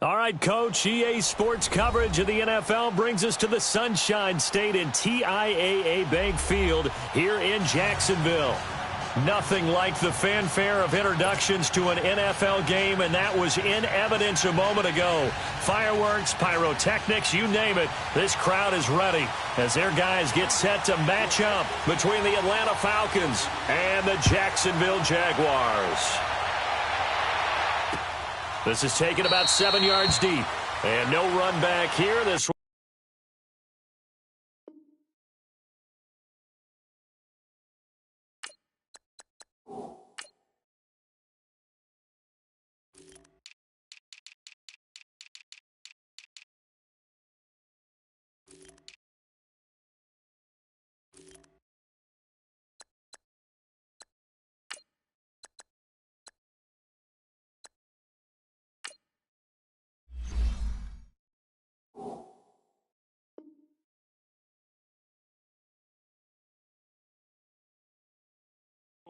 All right, Coach, EA Sports coverage of the NFL brings us to the Sunshine State in TIAA Bank Field here in Jacksonville. Nothing like the fanfare of introductions to an NFL game, and that was in evidence a moment ago. Fireworks, pyrotechnics, you name it, this crowd is ready as their guys get set to match up between the Atlanta Falcons and the Jacksonville Jaguars. This is taken about 7 yards deep, and no run back here. This will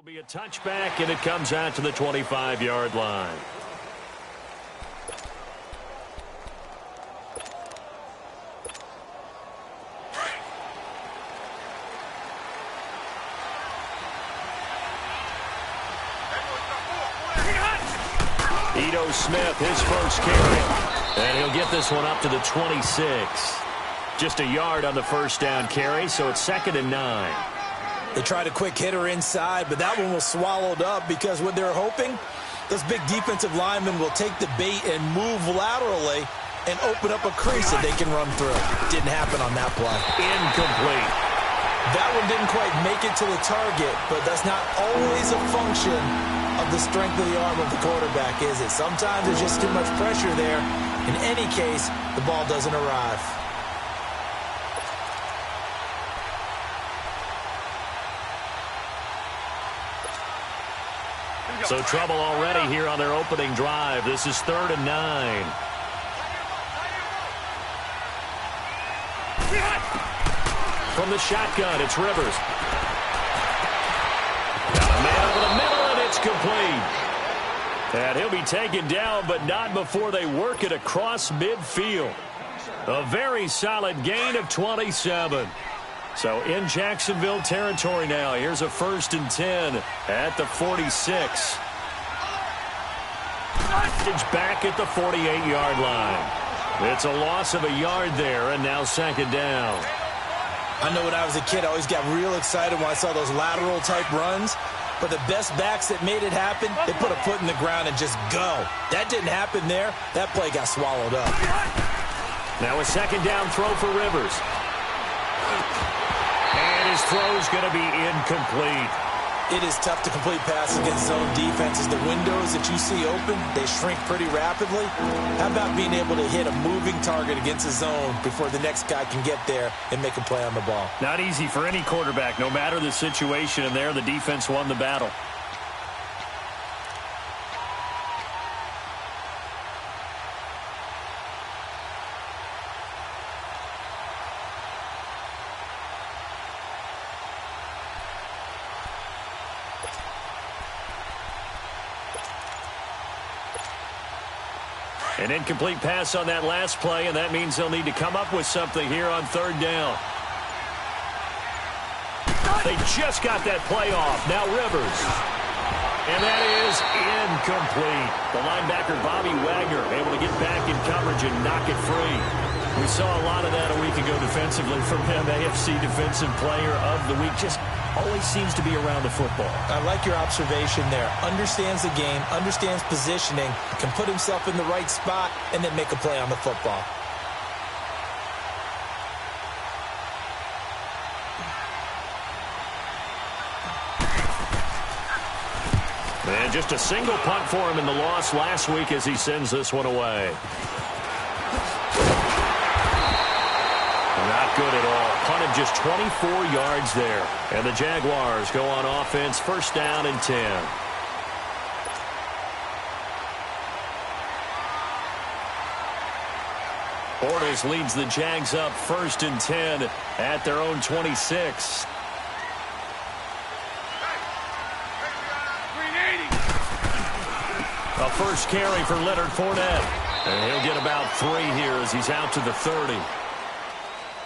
be a touchback, and it comes out to the 25-yard line. Ito Smith, his first carry, and he'll get this one up to the 26. Just a yard on the first down carry, so it's 2nd and 9. They tried a quick hitter inside, but that one was swallowed up because what they're hoping, those big defensive linemen will take the bait and move laterally and open up a crease that they can run through. Didn't happen on that play. Incomplete. That one didn't quite make it to the target, but that's not always a function of the strength of the arm of the quarterback, is it? Sometimes there's just too much pressure there. In any case, the ball doesn't arrive. So trouble already here on their opening drive. This is 3rd and 9. From the shotgun, it's Rivers. Got a man over the middle, and it's complete. And he'll be taken down, but not before they work it across midfield. A very solid gain of 27. So in Jacksonville territory now. Here's a 1st and 10 at the 46. It's back at the 48-yard line. It's a loss of a yard there, and now 2nd down. I know when I was a kid, I always got real excited when I saw those lateral-type runs. But the best backs that made it happen, they put a foot in the ground and just go. That didn't happen there. That play got swallowed up. Now a 2nd down throw for Rivers. And his throw's going to be incomplete. It is tough to complete passes against zone defenses. The windows that you see open, they shrink pretty rapidly. How about being able to hit a moving target against a zone before the next guy can get there and make a play on the ball? Not easy for any quarterback, no matter the situation, and there the defense won the battle. An incomplete pass on that last play, and that means they'll need to come up with something here on 3rd down. They just got that play off. Now Rivers. And that is incomplete. The linebacker, Bobby Wagner, able to get back in coverage and knock it free. We saw a lot of that a week ago defensively from him. AFC Defensive Player of the Week. Just always seems to be around the football. I like your observation there. Understands the game, understands positioning, can put himself in the right spot, and then make a play on the football. And just a single punt for him in the loss last week as he sends this one away. Not good at all. Punted just 24 yards there. And the Jaguars go on offense, 1st down and 10. Bortles leads the Jags up 1st and 10 at their own 26. A first carry for Leonard Fournette. And he'll get about 3 here as he's out to the 30.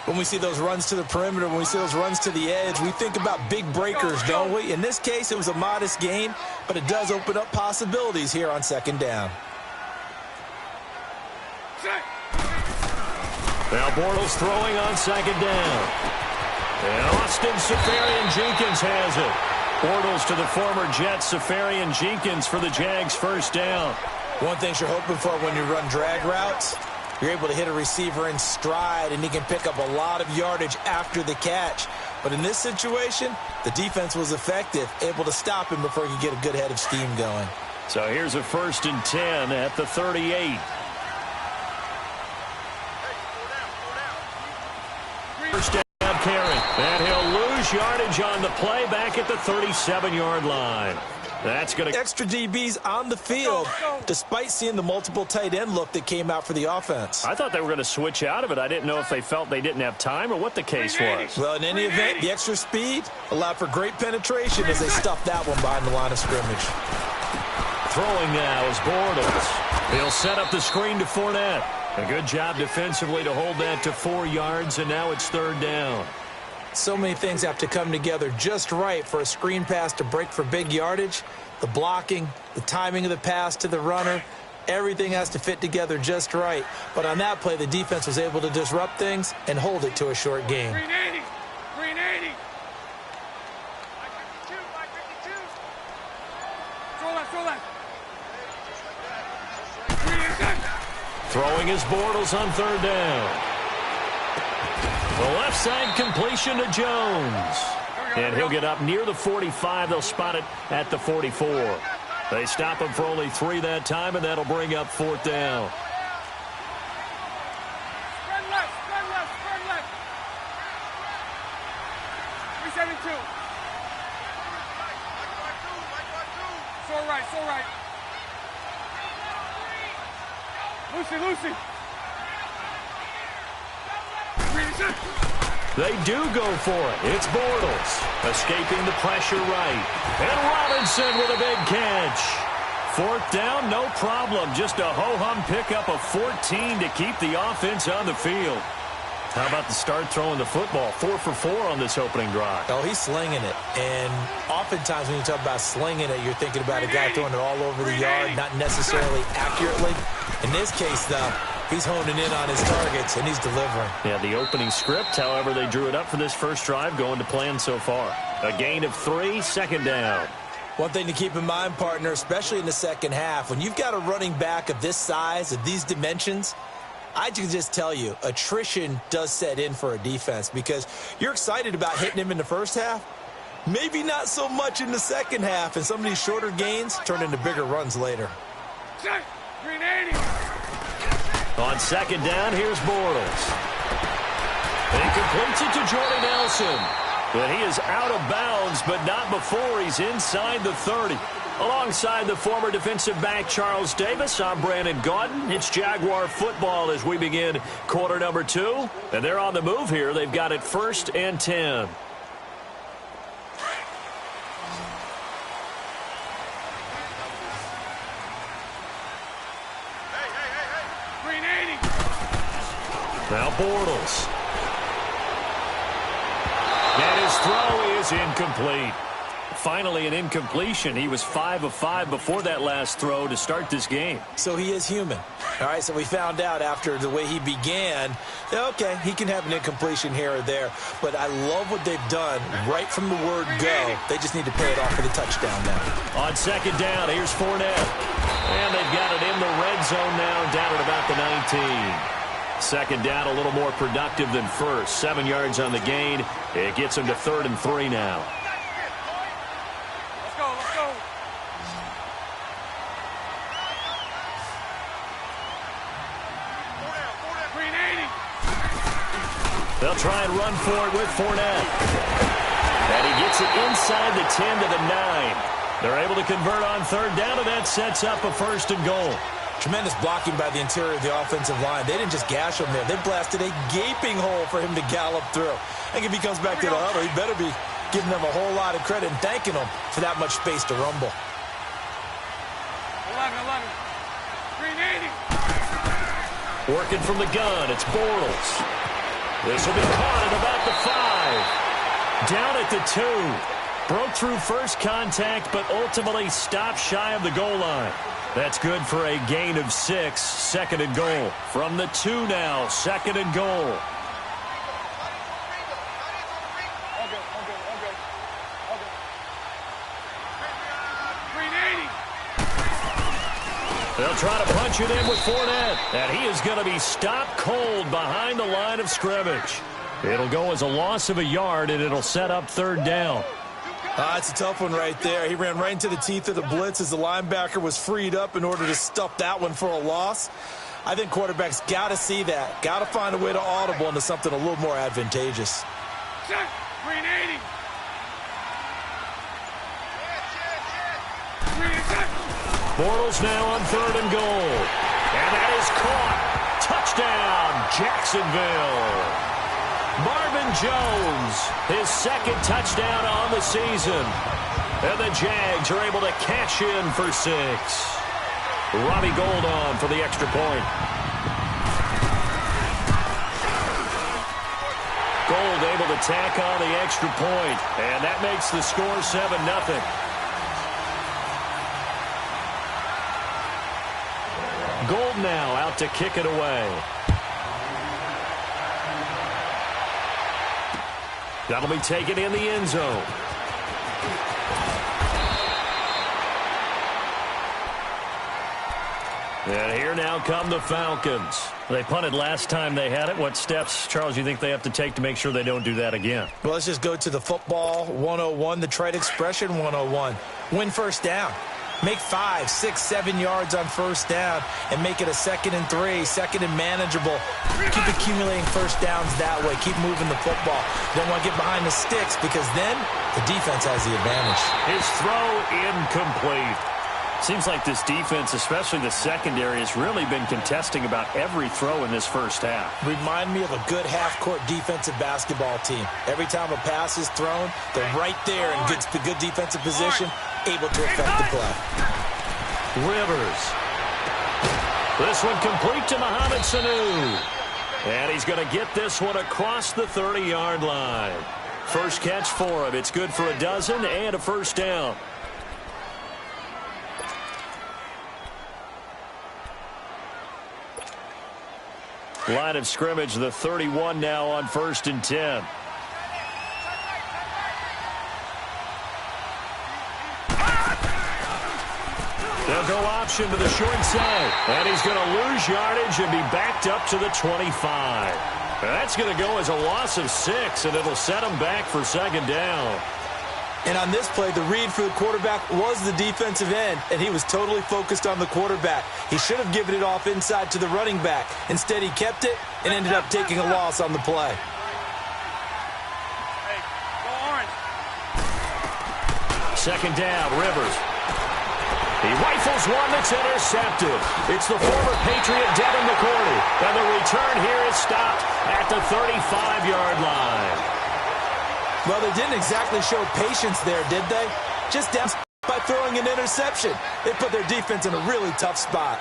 When we see those runs to the perimeter, when we see those runs to the edge, we think about big breakers, don't we? In this case, it was a modest gain, but it does open up possibilities here on second down. Now Bortles throwing on second down. And Austin Seferian-Jenkins has it. Bortles to the former Jet Seferian-Jenkins for the Jags first down. One thing you're hoping for when you run drag routes, you're able to hit a receiver in stride, and he can pick up a lot of yardage after the catch. But in this situation, the defense was effective, able to stop him before he could get a good head of steam going. So here's a 1st and 10 at the 38. First down carry. And he'll lose yardage on the play back at the 37-yard line. That's going to... Extra DBs on the field, despite seeing the multiple tight end look that came out for the offense. I thought they were going to switch out of it. I didn't know if they felt they didn't have time or what the case was. Well, in any event, the extra speed allowed for great penetration as they stuffed that one behind the line of scrimmage. Throwing now is Bortles. He'll set up the screen to Fournette. A good job defensively to hold that to 4 yards, and now it's 3rd down. So many things have to come together just right for a screen pass to break for big yardage. The blocking, the timing of the pass to the runner, everything has to fit together just right. But on that play, the defense was able to disrupt things and hold it to a short game. 380. 380. 552. Throw left. Throwing his Bortles on 3rd down. The left side completion to Jones. And he'll get up near the 45. They'll spot it at the 44. They stop him for only 3 that time, and that'll bring up 4th down. Spread left. 372. So right. Lucy. They do go for it. It's Bortles escaping the pressure right. And Robinson with a big catch. 4th down, no problem. Just a ho-hum pickup of 14 to keep the offense on the field. How about the start throwing the football? 4 for 4 on this opening drive. Oh, he's slinging it. And oftentimes when you talk about slinging it, you're thinking about a guy throwing it all over the yard, not necessarily accurately. In this case, though, he's honing in on his targets, and he's delivering. Yeah, the opening script, however, they drew it up for this first drive, going to plan so far. A gain of 3, 2nd down. One thing to keep in mind, partner, especially in the second half, when you've got a running back of this size, of these dimensions, I can just tell you, attrition does set in for a defense because you're excited about hitting him in the first half. Maybe not so much in the second half, and some of these shorter gains turn into bigger runs later. 380. On 2nd down, here's Bortles. He completes it to Jordy Nelson. But he is out of bounds, but not before he's inside the 30. Alongside the former defensive back Charles Davis, I'm Brandon Gaudin. It's Jaguar football as we begin quarter number 2. And they're on the move here. They've got it 1st and 10. Now Bortles. And his throw is incomplete. Finally an incompletion. He was 5 of 5 before that last throw to start this game. So he is human. All right, so we found out after the way he began, okay, he can have an incompletion here or there. But I love what they've done right from the word go. They just need to pay it off for the touchdown now. On 2nd down, here's Fournette. And they've got it in the red zone now, down at about the 19. 2nd down, a little more productive than first. 7 yards on the gain. It gets them to 3rd and 3 now. Let's go. They'll try and run for it with Fournette. And he gets it inside the 10 to the 9. They're able to convert on 3rd down, and that sets up a 1st and goal. Tremendous blocking by the interior of the offensive line. They didn't just gash him there. They blasted a gaping hole for him to gallop through. I think if he comes back to the huddle, he better be giving them a whole lot of credit and thanking them for that much space to rumble. 11. 380. Working from the gun, it's Bortles. This will be caught at about the 5. Down at the 2. Broke through first contact, but ultimately stopped shy of the goal line. That's good for a gain of 6, 2nd and goal. From the 2 now, 2nd and goal. They'll try to punch it in with Fournette, and he is going to be stopped cold behind the line of scrimmage. It'll go as a loss of a yard, and it'll set up 3rd down. It's a tough one right there. He ran right into the teeth of the blitz as the linebacker was freed up in order to stuff that one for a loss. I think quarterbacks got to see that. Got to find a way to audible into something a little more advantageous. Set. Green 80. Green set. Bortles now on 3rd and goal. And that is caught. Touchdown, Jacksonville. Marvin Jones, his 2nd touchdown on the season. And the Jags are able to cash in for 6. Robbie Gould on for the extra point. Gould able to tack on the extra point, and that makes the score 7-0. Gould now out to kick it away. That'll be taken in the end zone. And here now come the Falcons. They punted last time they had it. What steps, Charles, you think they have to take to make sure they don't do that again? Well, let's just go to the football 101, the trite expression 101. Win first down. Make 5, 6, 7 yards on first down and make it a 2nd and 3, 2nd and manageable. Keep accumulating first downs that way. Keep moving the football. Don't want to get behind the sticks because then the defense has the advantage. His throw incomplete. Seems like this defense, especially the secondary, has really been contesting about every throw in this first half. Remind me of a good half-court defensive basketball team. Every time a pass is thrown, they're right there in good defensive position, able to affect the play. Rivers. This one complete to Mohamed Sanu. And he's going to get this one across the 30-yard line. First catch for him. It's good for a dozen and a first down. Line of scrimmage, the 31 now on 1st and 10. They'll go option to the short side. And he's going to lose yardage and be backed up to the 25. That's going to go as a loss of 6, and it'll set him back for 2nd down. And on this play, the read for the quarterback was the defensive end, and he was totally focused on the quarterback. He should have given it off inside to the running back. Instead, he kept it and ended up taking a loss on the play. Hey, go orange. 2nd down, Rivers. He rifles one that's intercepted. It's the former Patriot Devin McCourty. And the return here is stopped at the 35-yard line. Well, they didn't exactly show patience there, did they? Just down by throwing an interception. They put their defense in a really tough spot.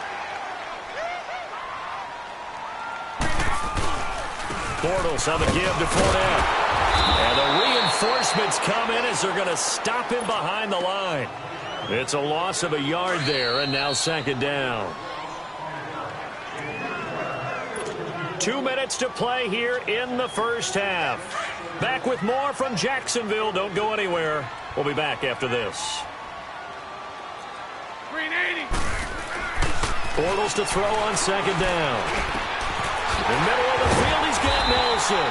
Bortles on the give to Fournette. And the reinforcements come in as they're going to stop him behind the line. It's a loss of a yard there, and now 2nd down. 2 minutes to play here in the first half. Back with more from Jacksonville. Don't go anywhere. We'll be back after this. Green 80. Bortles to throw on 2nd down. In the middle of the field, he's got Nelson.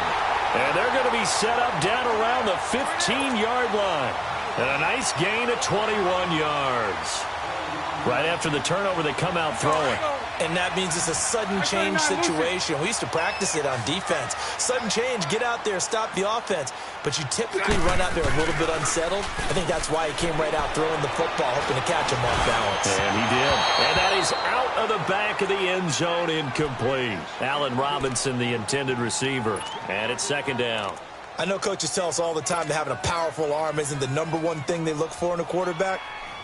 And they're going to be set up down around the 15-yard line. And a nice gain of 21 yards. Right after the turnover, they come out throwing. And that means it's a sudden change situation. We used to practice it on defense. Sudden change, get out there, stop the offense. But you typically run out there a little bit unsettled. I think that's why he came right out throwing the football, hoping to catch him off balance. And he did. And that is out of the back of the end zone, incomplete. Allen Robinson, the intended receiver. And it's 2nd down. I know coaches tell us all the time that having a powerful arm isn't the #1 thing they look for in a quarterback.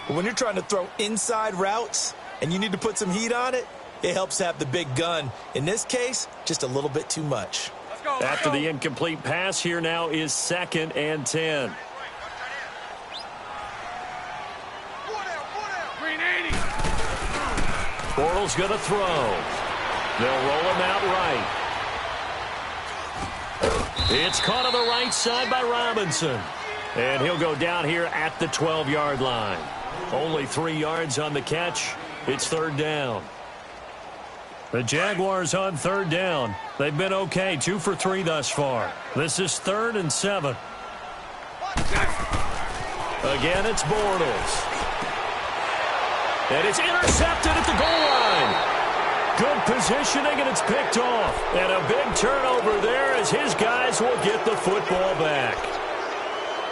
But when you're trying to throw inside routes and you need to put some heat on it, It helps have the big gun. In this case, just a little bit too much. Let's go. After the incomplete pass, here now is 2nd and 10. Green 80. Bortles going to throw. They'll roll him out right. It's caught on the right side by Robinson. And he'll go down here at the 12-yard line. Only 3 yards on the catch. It's 3rd down. The Jaguars on 3rd down. They've been okay, 2 for 3 thus far. This is 3rd and 7. Again, it's Bortles. And it's intercepted at the goal line. Good positioning, and it's picked off. And a big turnover there as his guys will get the football back.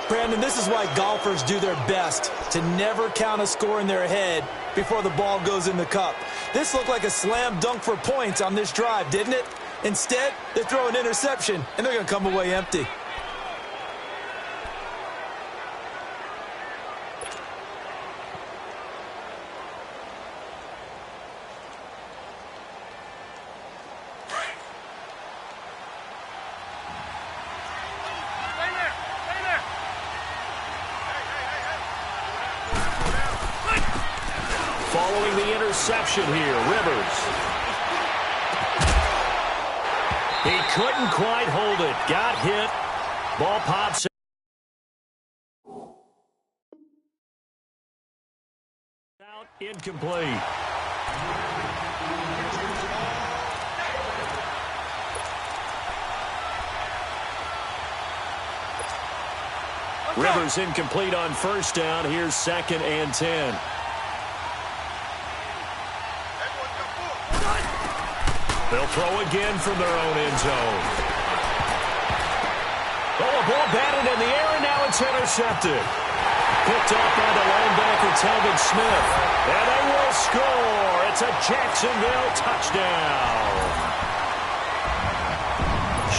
Brandon, this is why golfers do their best to never count a score in their head before the ball goes in the cup. This looked like a slam dunk for points on this drive, didn't it? Instead, they throw an interception, and they're going to come away empty. Following the interception here, Rivers. He couldn't quite hold it. Got hit. Ball pops out. Incomplete. Rivers incomplete on 1st down. Here's 2nd and 10. They'll throw again from their own end zone. Oh, a ball batted in the air, and now it's intercepted. Picked off by the linebacker, Telvin Smith. And they will score. It's a Jacksonville touchdown.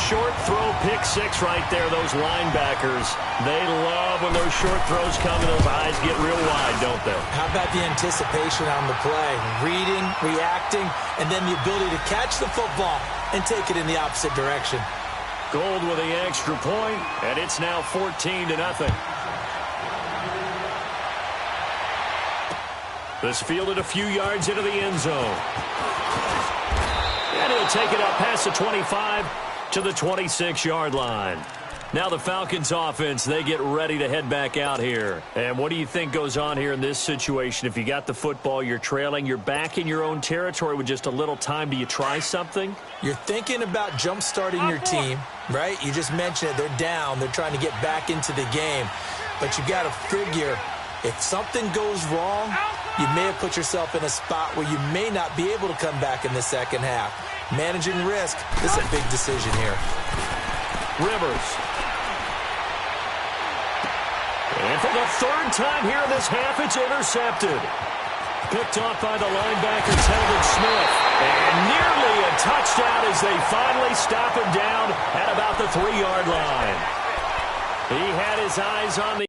Short throw, pick 6 right there. Those linebackers, they love when those short throws come and those eyes get real wide, don't they? How about the anticipation on the play? Reading, reacting, and then the ability to catch the football and take it in the opposite direction. Gold with the extra point, and it's now 14-0. This fielded a few yards into the end zone. And he'll take it up past the 25 to the 26-yard line. Now the Falcons offense, they get ready to head back out here. And what do you think goes on here in this situation? If you got the football, you're trailing, you're back in your own territory with just a little time. Do you try something? You're thinking about jump-starting your team, right? You just mentioned it. They're down. They're trying to get back into the game. But you got to figure if something goes wrong, you may have put yourself in a spot where you may not be able to come back in the second half. Managing risk, this is a big decision here. Rivers. And for the 3rd time here in this half, it's intercepted. Picked off by the linebacker, Telvin Smith. And nearly a touchdown as they finally stop him down at about the 3-yard line. He had his eyes on the